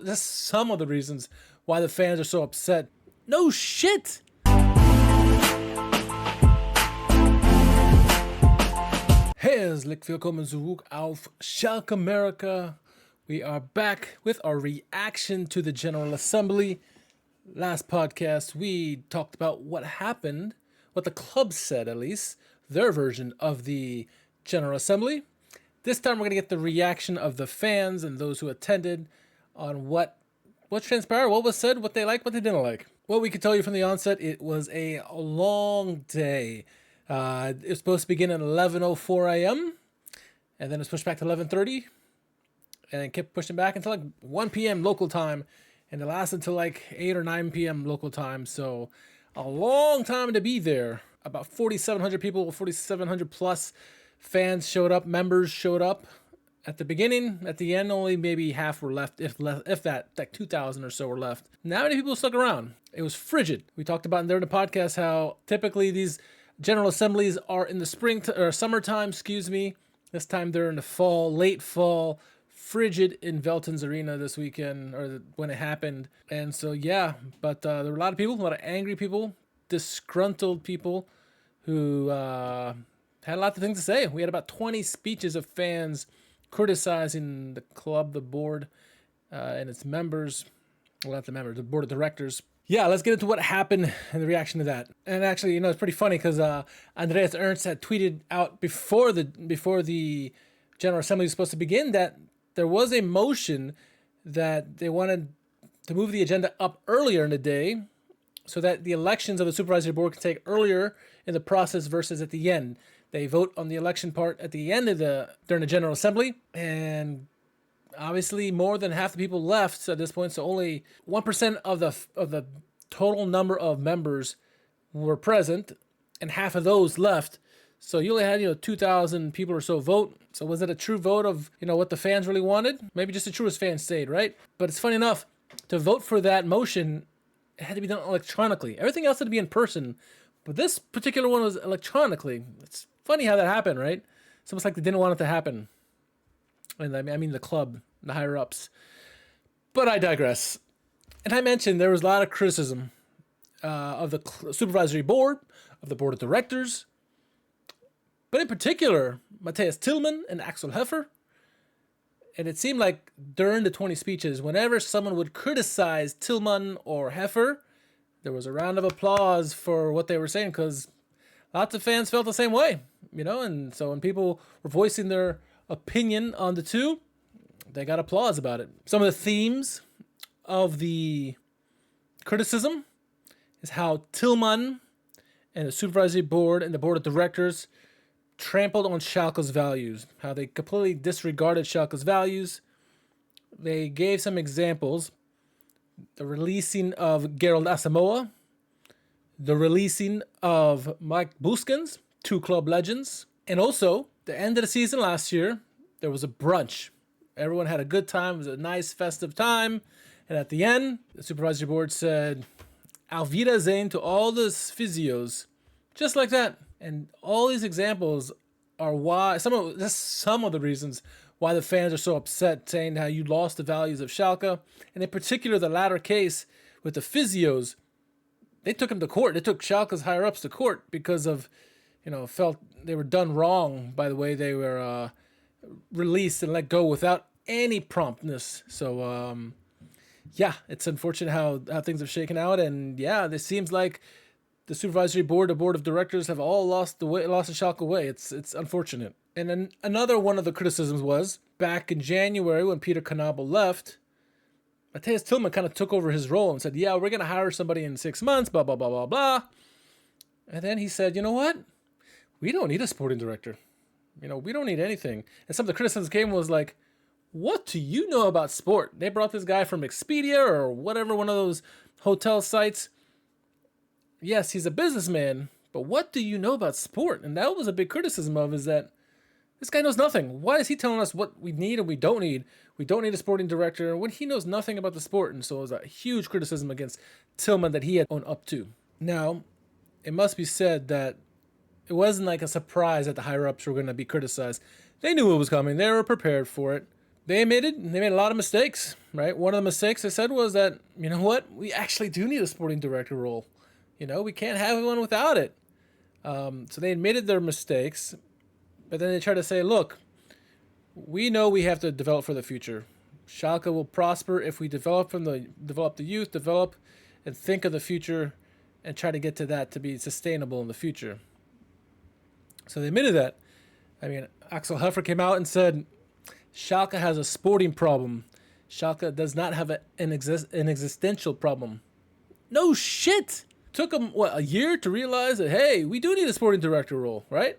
That's some of the reasons why the fans are so upset. No shit! Herzlich willkommen zurück auf Schalke America. We are back with our reaction to the General Assembly. Last podcast, we talked about what happened, what the club said at least, their version of the General Assembly. This time we're going to get the reaction of the fans and those who attended on what transpired, what was said, what they liked, what they didn't like. What we could tell you from the onset, it was a long day. It was supposed to begin at 11:04 a.m. and then it was pushed back to 11:30 and it kept pushing back until like 1 p.m. local time, and it lasted until like 8 or 9 p.m. local time. So a long time to be there. About 4,700 people, 4,700 plus fans showed up, members showed up. At the beginning, at the end, only maybe half were left, if that, like 2,000 or so were left. Not many people stuck around. It was frigid. We talked about there in the podcast how typically these General Assemblies are in the spring or summertime, This time they're in the fall, late fall, frigid in Velton's Arena this weekend, or when it happened. And so, yeah, but there were a lot of people, a lot of angry people, disgruntled people who had a lot of things to say. We had about 20 speeches of fans criticizing the club, the board, and its members. Well, not the members, the board of directors. Yeah, let's get into what happened and the reaction to that. And actually, it's pretty funny because Andreas Ernst had tweeted out before the General Assembly was supposed to begin that there was a motion that they wanted to move the agenda up earlier in the day so that the elections of the supervisory board could take earlier in the process versus at the end. They vote on the election part at the end of during the General Assembly, and obviously more than half the people left at this point. So only 1% of the total number of members were present, and half of those left. So you only had 2,000 people or so vote. So was it a true vote of what the fans really wanted? Maybe just the truest fans stayed, right? But it's funny enough, to vote for that motion, it had to be done electronically. Everything else had to be in person, but this particular one was electronically. It's funny how that happened, right? It's almost like they didn't want it to happen. And I mean the club, the higher ups. But I digress. And I mentioned there was a lot of criticism of the supervisory board, of the board of directors, but in particular, Matthias Tillmann and Axel Heffer. And it seemed like during the 20 speeches, whenever someone would criticize Tillmann or Heffer, there was a round of applause for what they were saying, because lots of fans felt the same way, and so when people were voicing their opinion on the two, they got applause about it. Some of the themes of the criticism is how Tillmann and the supervisory board and the board of directors trampled on Schalke's values, how they completely disregarded Schalke's values. They gave some examples: the releasing of Gerald Asamoah, the releasing of Mike Buskins, two club legends, and also the end of the season last year, there was a brunch. Everyone had a good time. It was a nice festive time. And at the end, the supervisory board said, Auf Wiedersehen to all the physios. Just like that. And all these examples are why some of the reasons why the fans are so upset, saying how you lost the values of Schalke. And in particular, the latter case with the physios, they took them to court. They took Schalke's higher ups to court because of, felt they were done wrong by the way they were released and let go without any promptness. So, yeah, it's unfortunate how things have shaken out. And yeah, it seems like the supervisory board, the board of directors have all lost the Schalke way. It's unfortunate. And then another one of the criticisms was back in January when Peter Knabel left, Matthias Tillmann kind of took over his role and said, yeah, we're going to hire somebody in 6 months, blah, blah, blah, blah, blah. And then he said, you know what? We don't need a sporting director. We don't need anything. And some of the criticisms came was like, what do you know about sport? They brought this guy from Expedia or whatever, one of those hotel sites. Yes, he's a businessman, but what do you know about sport? And that was a big criticism of, is that this guy knows nothing. Why is he telling us what we need and we don't need? We don't need a sporting director when he knows nothing about the sport. And so it was a huge criticism against Tillmann that he had owned up to. Now, it must be said that it wasn't like a surprise that the higher-ups were going to be criticized. They knew it was coming. They were prepared for it. They made a lot of mistakes, right? One of the mistakes they said was that, you know what, we actually do need a sporting director role. We can't have one without it. So they admitted their mistakes, but then they tried to say, look, we know we have to develop for the future. Schalke will prosper if we develop the youth, develop and think of the future and try to get to that to be sustainable in the future. So they admitted that. I mean, Axel Heffer came out and said, Schalke has a sporting problem. Schalke does not have an existential problem. No shit! Took them, a year to realize that, hey, we do need a sporting director role, right?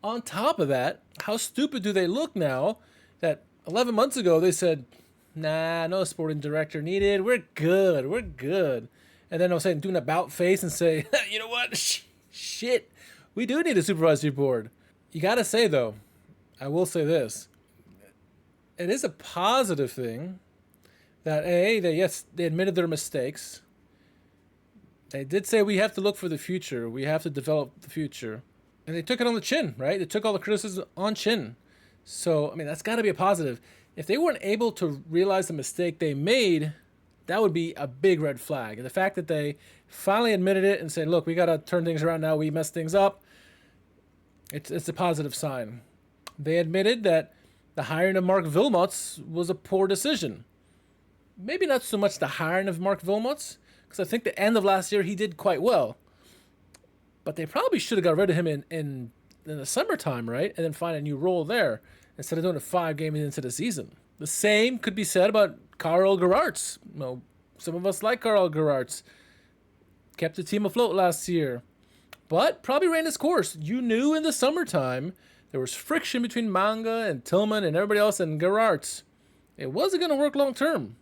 On top of that, how stupid do they look now that 11 months ago they said, nah, no sporting director needed. We're good. And then all of a sudden do an about face and say, you know what? Shit, we do need a supervisory board. You got to say, though, I will say this. It is a positive thing that, they admitted their mistakes. They did say we have to look for the future. We have to develop the future. And they took it on the chin, right? They took all the criticism on chin. So, I mean, that's got to be a positive. If they weren't able to realize the mistake they made, that would be a big red flag. And the fact that they finally admitted it and said, look, we got to turn things around now. We messed things up. It's a positive sign. They admitted that the hiring of Mark Wilmots was a poor decision. Maybe not so much the hiring of Mark Wilmots, because I think the end of last year he did quite well. But they probably should have got rid of him in the summertime, right? And then find a new role there instead of doing it 5 games into the season. The same could be said about Karel Gerards. Some of us like Karel Gerards. Kept the team afloat last year. But probably ran its course. You knew in the summertime there was friction between Manga and Tillman and everybody else and Gerards. It wasn't going to work long term.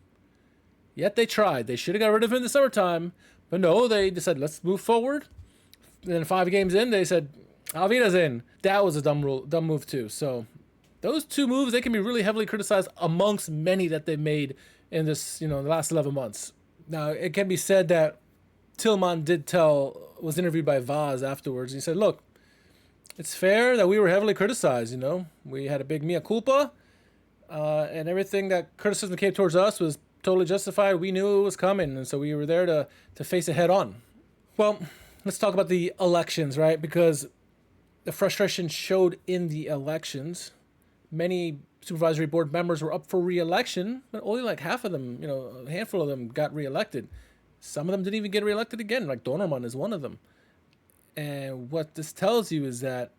Yet they tried. They should have got rid of him in the summertime. But no, they decided, let's move forward. And then 5 games in, they said, Alvida's in. That was a dumb move too. So those 2 moves, they can be really heavily criticized amongst many that they've made in this, the last 11 months. Now, it can be said that Tillman was interviewed by Vaz afterwards. He said, look, it's fair that we were heavily criticized, We had a big mea culpa, and everything that criticism came towards us was totally justified. We knew it was coming, and so we were there to face it head on. Well, let's talk about the elections, right? Because the frustration showed in the elections. Many supervisory board members were up for re-election, but only like half of them, a handful of them got re-elected. Some of them didn't even get re-elected again, like Donorman is one of them. And what this tells you is that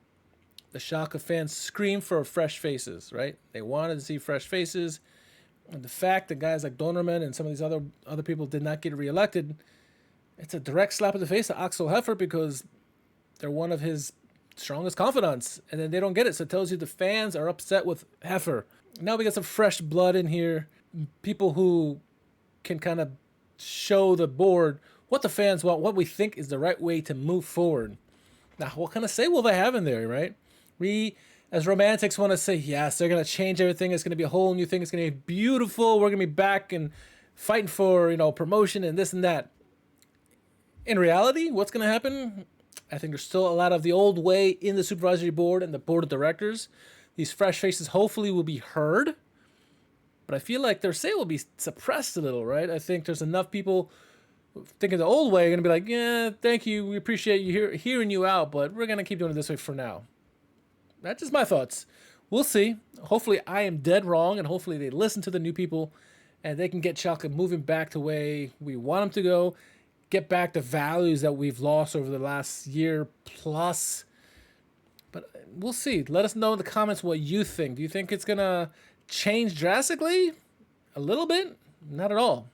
the Schalke fans scream for fresh faces, right? They wanted to see fresh faces. And the fact that guys like Donorman and some of these other people did not get reelected, it's a direct slap in the face to Axel Heffer because they're one of his strongest confidants. And then they don't get it. So it tells you the fans are upset with Heffer. Now we got some fresh blood in here. People who can kind of show the board what the fans want, what we think is the right way to move forward. Now, what kind of say will they have in there, right? We, as romantics, want to say, yes, they're going to change everything. It's going to be a whole new thing. It's going to be beautiful. We're going to be back and fighting for, promotion and this and that. In reality, what's going to happen? I think there's still a lot of the old way in the supervisory board and the board of directors. These fresh faces hopefully will be heard. But I feel like their say will be suppressed a little, right? I think there's enough people thinking the old way are going to be like, yeah, thank you. We appreciate you hearing you out, but we're going to keep doing it this way for now. That's just my thoughts. We'll see. Hopefully I am dead wrong, and hopefully they listen to the new people and they can get Schalke moving back the way we want them to go, get back the values that we've lost over the last year plus. But we'll see. Let us know in the comments what you think. Do you think it's going to change drastically? A little bit? Not at all.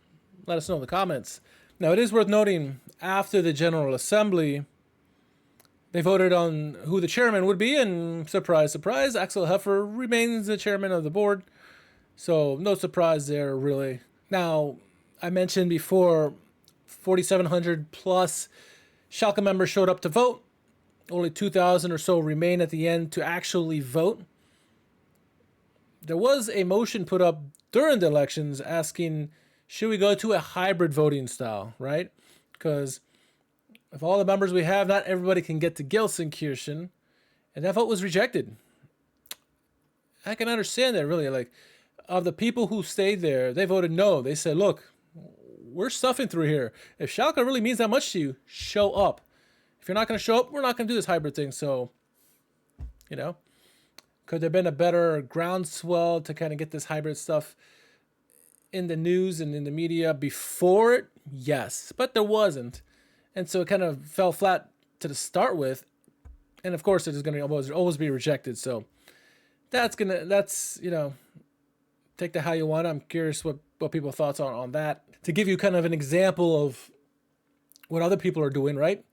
Let us know in the comments. Now, it is worth noting, after the General Assembly, they voted on who the chairman would be, and surprise, surprise, Axel Heffer remains the chairman of the board. So, no surprise there, really. Now, I mentioned before, 4,700 plus Schalke members showed up to vote. Only 2,000 or so remain at the end to actually vote. There was a motion put up during the elections asking, should we go to a hybrid voting style, right? Because if all the members we have, not everybody can get to Gelsenkirchen, and that vote was rejected. I can understand that, really. Like, of the people who stayed there, they voted no. They said, look, we're suffering through here. If Schalke really means that much to you, show up. If you're not going to show up, we're not going to do this hybrid thing. So, you know, could there have been a better groundswell to kind of get this hybrid stuff in the news and in the media before it? Yes, but there wasn't. And so it kind of fell flat to start with. And of course, it is going to always be rejected. So that's, you know, take that how you want. I'm curious what people's thoughts are on that. To give you kind of an example of what other people are doing, right?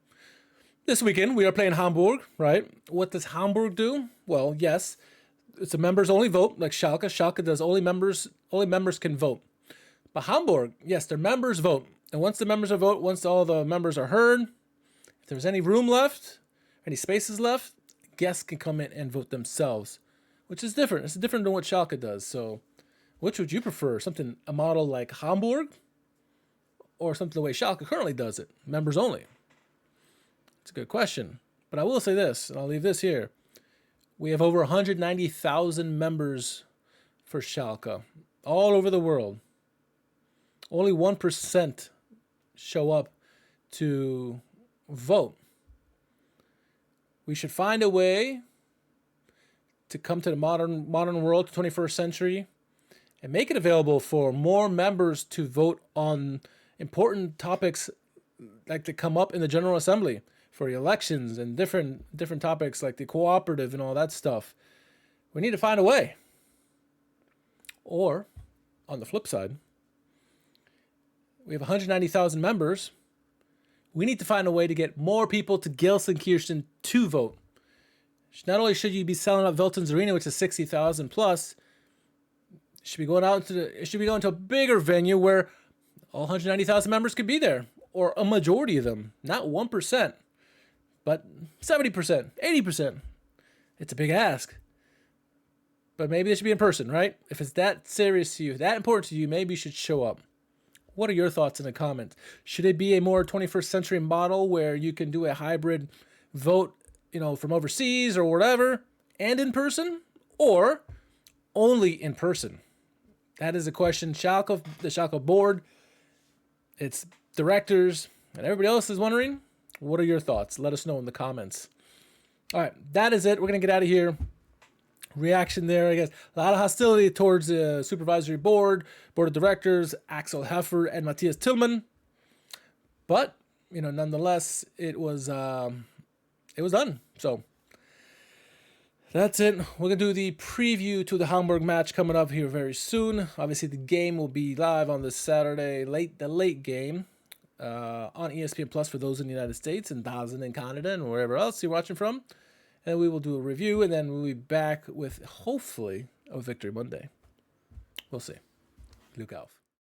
This weekend, we are playing Hamburg, right? What does Hamburg do? Well, yes, it's a members-only vote, like Schalke. Schalke does only members can vote. But Hamburg, yes, their members vote. And once the members vote, once all the members are heard, if there's any room left, any spaces left, guests can come in and vote themselves, which is different. It's different than what Schalke does. So which would you prefer? Something, a model like Hamburg, or something the way Schalke currently does it, members only? It's a good question. But I will say this, and I'll leave this here. We have over 190,000 members for Schalke all over the world. Only 1% show up to vote. We should find a way to come to the modern world, 21st century, and make it available for more members to vote on important topics like that come up in the General Assembly for elections and different topics like the cooperative and all that stuff. We need to find a way. Or, on the flip side, we have 190,000 members. We need to find a way to get more people to Gelsenkirchen to vote. Not only should you be selling out Veltins Arena, which is 60,000 plus, it should be going to a bigger venue where all 190,000 members could be there, or a majority of them, not 1%, but 70%, 80%. It's a big ask. But maybe it should be in person, right? If it's that serious to you, that important to you, maybe you should show up. What are your thoughts in the comments? Should it be a more 21st century model where you can do a hybrid vote, from overseas or whatever, and in person, or only in person? That is a question. Schalke, the Schalke board, its directors, and everybody else is wondering. What are your thoughts? Let us know in the comments. All right, that is it. We're going to get out of here. Reaction there, I guess. A lot of hostility towards the supervisory board of directors, Axel Heffer and Matthias Tillmann. But, nonetheless, it was done. So that's it. We're going to do the preview to the Hamburg match coming up here very soon. Obviously, the game will be live on this Saturday, the late game, on ESPN Plus for those in the United States and DAZN in Canada and wherever else you're watching from. And we will do a review, and then we'll be back with, hopefully, a victory Monday. We'll see. Look out.